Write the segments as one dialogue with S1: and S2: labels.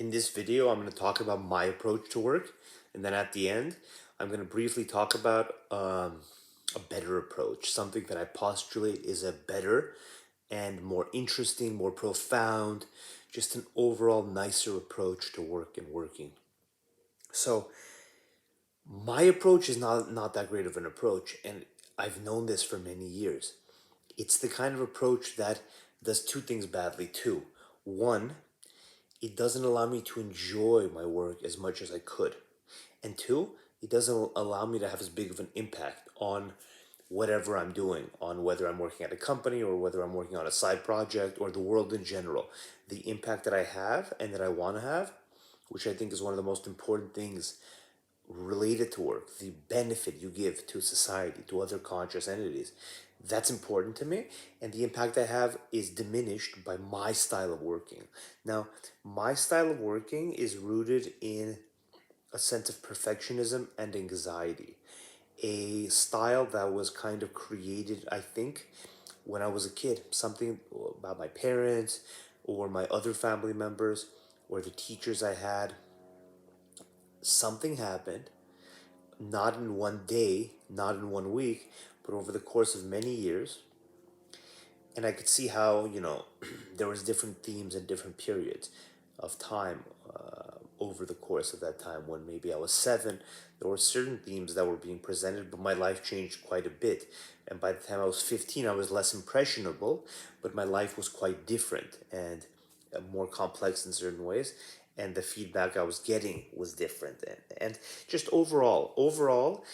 S1: In this video, I'm going to talk about my approach to work, and then at the end, I'm going to briefly talk about a better approach, something that I postulate is a better and more interesting, more profound, just an overall nicer approach to work and working. So, my approach is not that great of an approach, and I've known this for many years. It's the kind of approach that does two things badly too. One, it doesn't allow me to enjoy my work as much as I could. And two, it doesn't allow me to have as big of an impact on whatever I'm doing, on whether I'm working at a company or whether I'm working on a side project or the world in general. The impact that I have and that I want to have, which I think is one of the most important things related to work, the benefit you give to society, to other conscious entities. That's important to me, and the impact I have is diminished by my style of working. Now, my style of working is rooted in a sense of perfectionism and anxiety. A style that was kind of created, I think, when I was a kid. Something about my parents or my other family members or the teachers I had. Something happened, not in one day, not in one week, but over the course of many years. And I could see how, there was different themes and different periods of time over the course of that time. When maybe I was 7, there were certain themes that were being presented, but my life changed quite a bit. And by the time I was 15, I was less impressionable, but my life was quite different and more complex in certain ways. And the feedback I was getting was different. And just overall,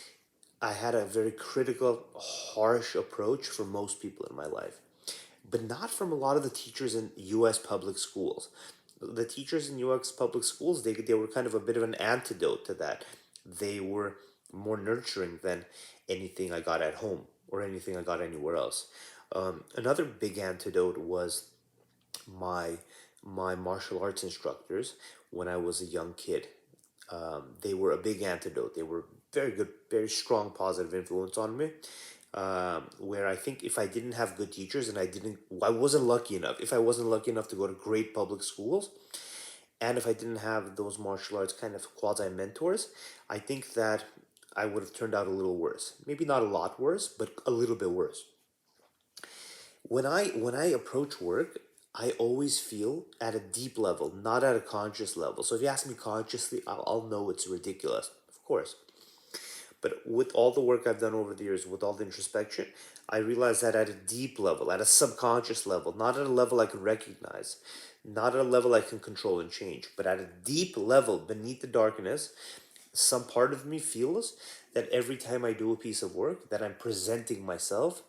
S1: I had a very critical, harsh approach for most people in my life, but not from a lot of the teachers in U.S. public schools. The teachers in U.S. public schools, they were kind of a bit of an antidote to that. They were more nurturing than anything I got at home or anything I got anywhere else. Another big antidote was my my martial arts instructors when I was a young kid. They were a big antidote. They were very good, very strong, positive influence on me. Where I think if I didn't have good teachers and I wasn't lucky enough, if I wasn't lucky enough to go to great public schools, and if I didn't have those martial arts kind of quasi mentors, I think that I would have turned out a little worse. Maybe not a lot worse, but a little bit worse. When I approach work, I always feel at a deep level, not at a conscious level. So if you ask me consciously, I'll know it's ridiculous, of course. But with all the work I've done over the years, with all the introspection, I realize that at a deep level, at a subconscious level, not at a level I can recognize, not at a level I can control and change, but at a deep level beneath the darkness, some part of me feels that every time I do a piece of work, that I'm presenting myself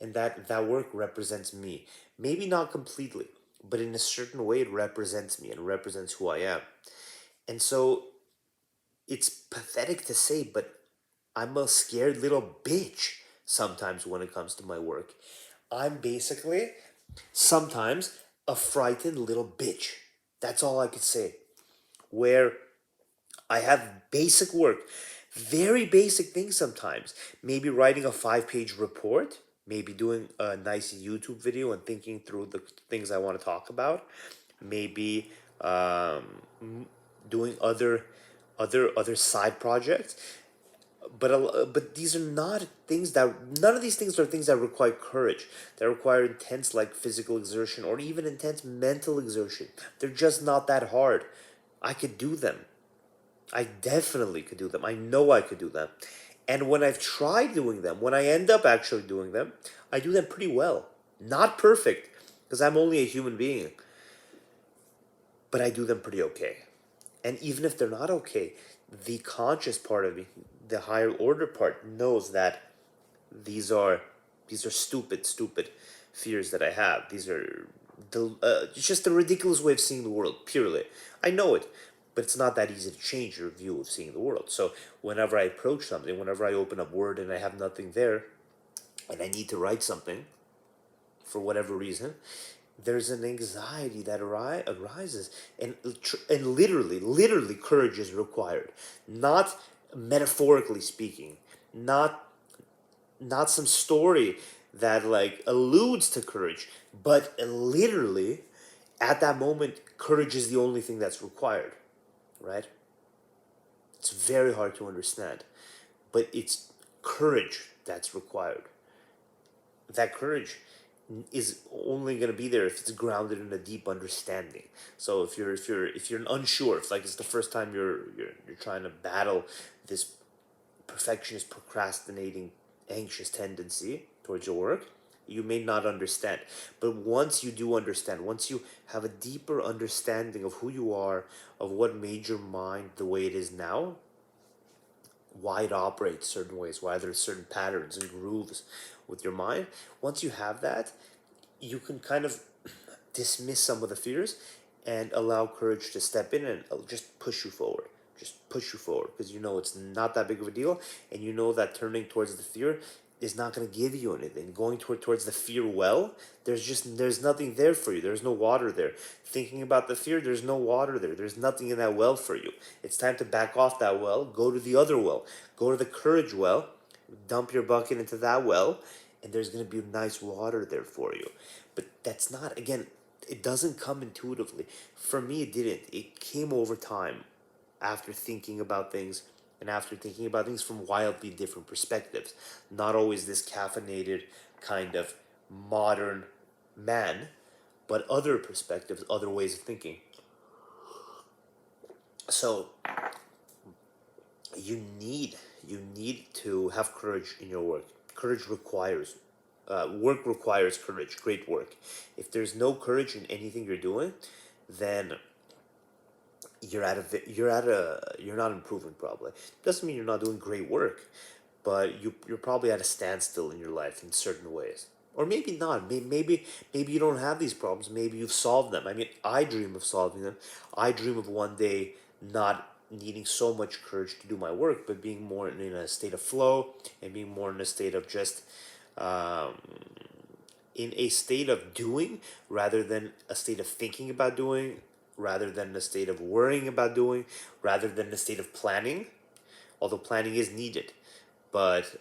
S1: and that work represents me. Maybe not completely, but in a certain way it represents me and represents who I am. And so it's pathetic to say, but I'm a scared little bitch sometimes when it comes to my work. I'm basically sometimes a frightened little bitch. That's all I could say. Where I have basic work, very basic things sometimes. Maybe writing a 5-page report, maybe doing a nice YouTube video and thinking through the things I want to talk about, maybe doing other side projects. But these are not things that none of these things are things that require courage, that require intense like physical exertion or even intense mental exertion. They're just not that hard. I could do them. I definitely could do them. I know I could do them. And when I've tried doing them, when I end up actually doing them, I do them pretty well. Not perfect, because I'm only a human being, but I do them pretty okay. And even if they're not okay, the conscious part of me, the higher order part, knows that these are these are stupid fears that I have. These are it's just a ridiculous way of seeing the world. Purely, I know it, but it's not that easy to change your view of seeing the world. So whenever I approach something, whenever I open up Word and I have nothing there, and I need to write something for whatever reason, there's an anxiety that arises, and literally courage is required, not metaphorically speaking, not some story that like alludes to courage, but literally At that moment, courage is the only thing that's required, right? It's very hard to understand, but it's courage that's required. That courage is only going to be there if it's grounded in a deep understanding. So if you're unsure, if like it's the first time you're trying to battle this perfectionist, procrastinating, anxious tendency towards your work, you may not understand. But once you do understand, once you have a deeper understanding of who you are, of what made your mind the way it is now, why it operates certain ways, why there's certain patterns and grooves with your mind, once you have that, you can kind of dismiss some of the fears and allow courage to step in and just push you forward. Just push you forward because you know it's not that big of a deal, and you know that turning towards the fear is not going to give you anything. Going towards the fear well, there's nothing there for you. There's no water there. Thinking about the fear, there's no water there. There's nothing in that well for you. It's time to back off that well. Go to the other well. Go to the courage well. Dump your bucket into that well, and there's going to be nice water there for you. But that's not, again, it doesn't come intuitively. For me, it didn't. It came over time after thinking about things, and after thinking about things from wildly different perspectives. Not always this caffeinated kind of modern man, but other perspectives, other ways of thinking. So you need to have courage in your work. Courage requires work requires courage. Great work. If there's no courage in anything you're doing, then you're not improving probably. Doesn't mean you're not doing great work, but you're probably at a standstill in your life in certain ways. Or maybe not. Maybe you don't have these problems. Maybe you've solved them. I mean, I dream of solving them. I dream of one day not needing so much courage to do my work, but being more in a state of flow and being more in a state of just um, in a state of doing rather than a state of thinking about doing, rather than a state of worrying about doing, rather than a state of planning. Although planning is needed, but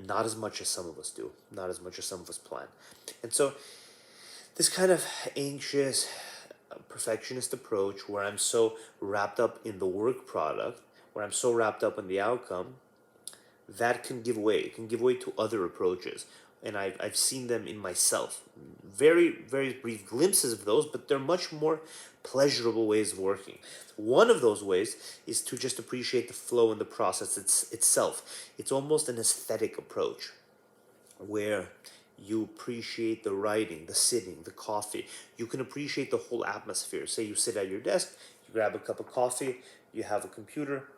S1: not as much as some of us do, not as much as some of us plan. And so, this kind of anxious, perfectionist approach where I'm so wrapped up in the work product, where I'm so wrapped up in the outcome, that can give way. It can give way to other approaches. And I've seen them in myself. Very, very brief glimpses of those, but they're much more pleasurable ways of working. One of those ways is to just appreciate the flow and the process itself. It's almost an aesthetic approach where you appreciate the writing, the sitting, the coffee. You can appreciate the whole atmosphere. Say you sit at your desk, you grab a cup of coffee, you have a computer,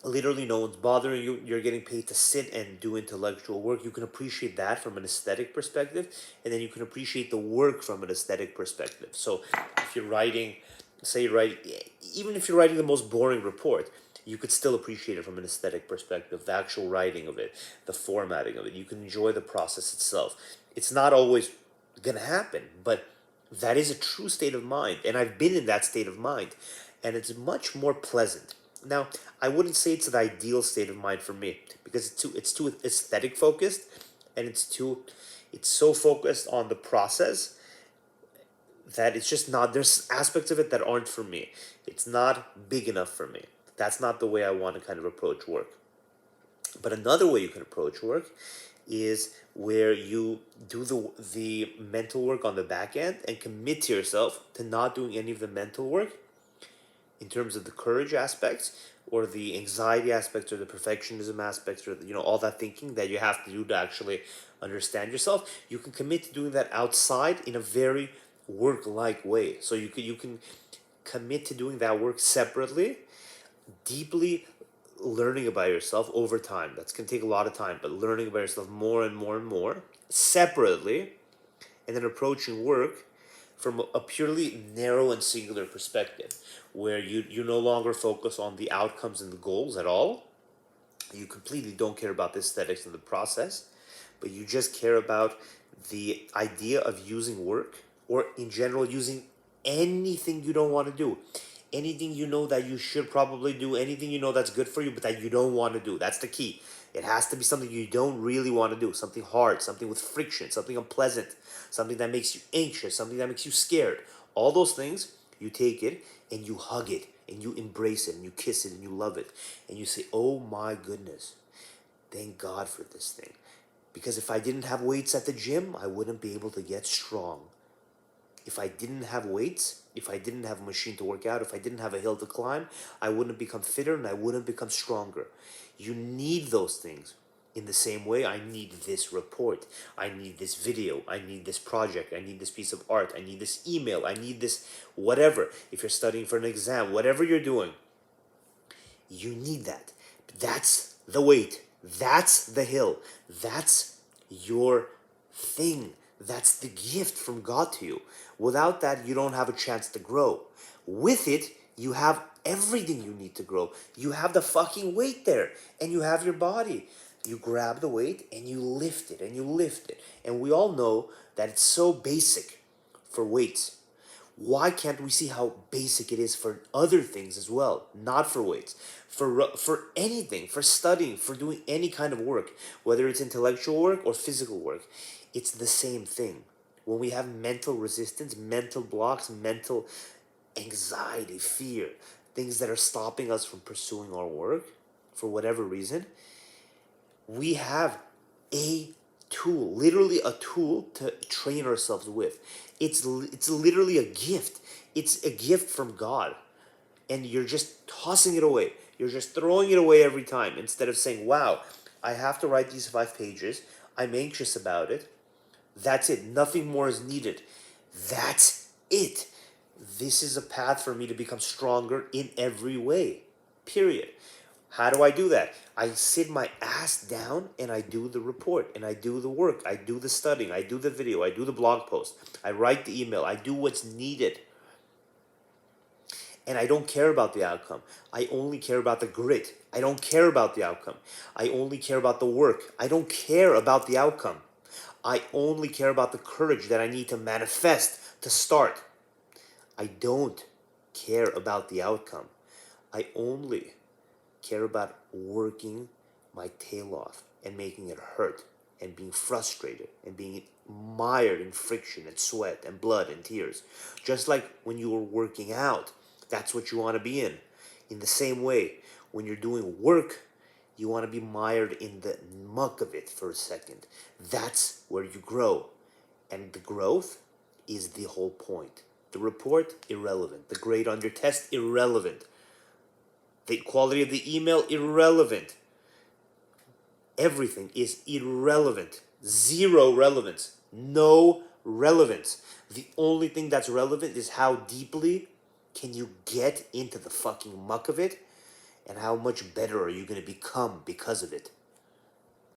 S1: literally no one's bothering you, you're getting paid to sit and do intellectual work. You can appreciate that from an aesthetic perspective, and then you can appreciate the work from an aesthetic perspective. So if you're writing, say you're writing, even if you're writing the most boring report, you could still appreciate it from an aesthetic perspective, the actual writing of it, the formatting of it. You can enjoy the process itself. It's not always gonna happen, but that is a true state of mind, and I've been in that state of mind, and it's much more pleasant. Now, I wouldn't say it's an ideal state of mind for me because it's too aesthetic focused, and it's so focused on the process that it's just not, there's aspects of it that aren't for me. It's not big enough for me. That's not the way I want to kind of approach work. But another way you can approach work is where you do the mental work on the back end and commit to yourself to not doing any of the mental work in terms of the courage aspects or the anxiety aspects or the perfectionism aspects or all that thinking that you have to do to actually understand yourself. You can commit to doing that outside in a very work-like way. So you can commit to doing that work separately, deeply learning about yourself over time. That's going to take a lot of time, but learning about yourself more and more and more separately, and then approaching work from a purely narrow and singular perspective where you no longer focus on the outcomes and the goals at all. You completely don't care about the aesthetics and the process, but you just care about the idea of using work, or in general using anything you don't want to do, anything you know that you should probably do, anything you know that's good for you, but that you don't want to do. That's the key. It has to be something you don't really want to do, something hard, something with friction, something unpleasant, something that makes you anxious, something that makes you scared. All those things, you take it and you hug it and you embrace it and you kiss it and you love it and you say, oh my goodness, thank God for this thing. Because if I didn't have weights at the gym, I wouldn't be able to get strong. If I didn't have weights, if I didn't have a machine to work out, if I didn't have a hill to climb, I wouldn't become fitter and I wouldn't become stronger. You need those things. In the same way, I need this report. I need this video. I need this project. I need this piece of art. I need this email. I need this whatever. If you're studying for an exam, whatever you're doing, you need that. That's the weight. That's the hill. That's your thing. That's the gift from God to you. Without that, you don't have a chance to grow. With it, you have everything you need to grow. You have the fucking weight there, and you have your body. You grab the weight and you lift it and you lift it. And we all know that it's so basic for weights. Why can't we see how basic it is for other things as well? Not for weights, for anything, for studying, for doing any kind of work, whether it's intellectual work or physical work. It's the same thing. When we have mental resistance, mental blocks, mental anxiety, fear, things that are stopping us from pursuing our work for whatever reason, we have a tool, literally a tool to train ourselves with. It's literally a gift. It's a gift from God. And you're just tossing it away. You're just throwing it away every time instead of saying, wow, I have to write these 5 pages. I'm anxious about it. That's it. Nothing more is needed. That's it. This is a path for me to become stronger in every way. Period. How do I do that? I sit my ass down and I do the report and I do the work. I do the studying. I do the video. I do the blog post. I write the email. I do what's needed. And I don't care about the outcome. I only care about the grit. I don't care about the outcome. I only care about the work. I don't care about the outcome. I only care about the courage that I need to manifest to start. I don't care about the outcome. I only care about working my tail off and making it hurt and being frustrated and being mired in friction and sweat and blood and tears. Just like when you were working out, that's what you want to be in. In the same way, when you're doing work, you want to be mired in the muck of it for a second. That's where you grow. And the growth is the whole point. The report, irrelevant. The grade on your test, irrelevant. The quality of the email, irrelevant. Everything is irrelevant. Zero relevance. No relevance. The only thing that's relevant is how deeply can you get into the fucking muck of it and how much better are you going to become because of it.